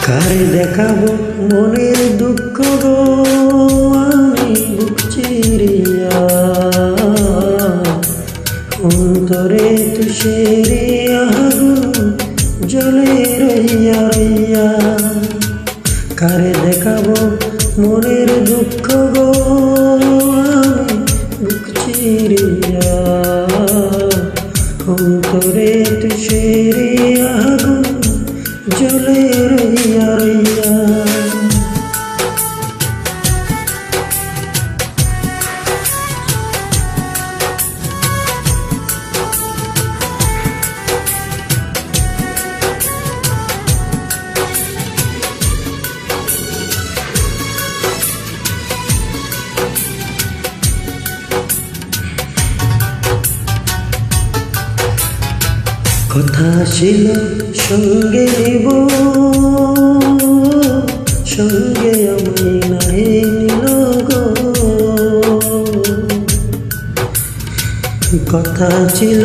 কারে দেখাবো মনের দুঃখ গো আমি বুক চিরিয়া, অন্তরে তুষেরে আগুন জ্বলে রইয়া রইয়া। কারে দেখাবো মনের দুঃখ গো আমি বুক চিরিয়া, অন্তরে তুষেরে আগুন জ্বলে রইয়া রইয়া। কথা ছিল সঙ্গে নেব, সঙ্গে আমায় নাহি নিল গো। কথা ছিল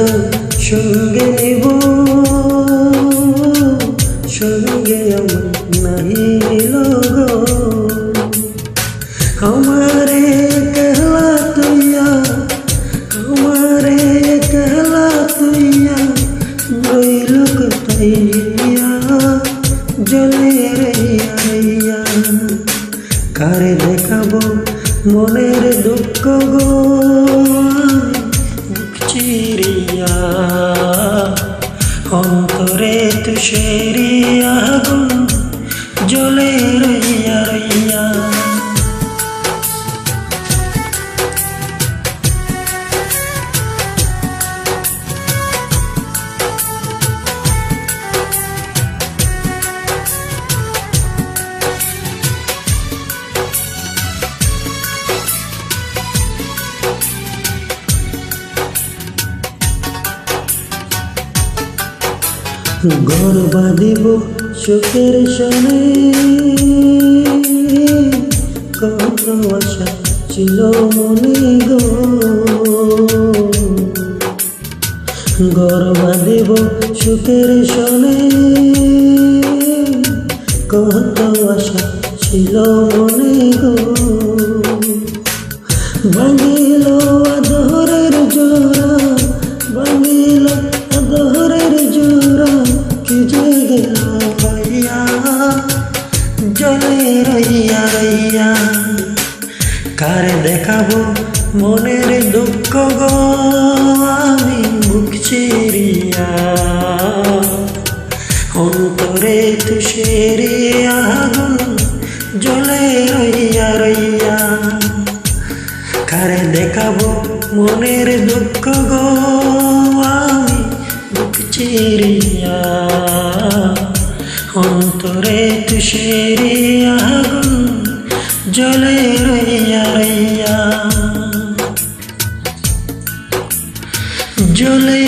সঙ্গে নেব, সঙ্গে আমায় নাহি নিল গো। আমারে कहला তুইয়া, আমারে कहला তুইয়া রইল কোথাইয়া জ্বলে রইয়া রইয়া। কারে দেখাবো মনের দুঃখ গো আমি বুক চিরিয়া, অন্তরে তুষেরি আগুন জ্বলে রইয়া রইয়া। ঘর বাঁধিব চোখের সনে, কত আশা ছিল মনে গো। ঘর বাঁধিব চোখের সনে, কত আশা ছিল মনে গো। ভাঙিল আদরের জোড়া, ভাঙিল আদরের জোড়া, কি যে গেল ভাইয়া জ্বলে রইয়া রইয়া। কারে দেখাবো মনের দুঃখ গো আমি বুক চিরিয়া, অন্তরে তুষেরি আগুন জ্বলে রইয়া রইয়া। কারে দেখাবো মনের দুঃখ গো আমি বুক চিরিয়া, অন্তরে তুষেরি আগুন জ্বলে রইয়া রইয়া জ্বলে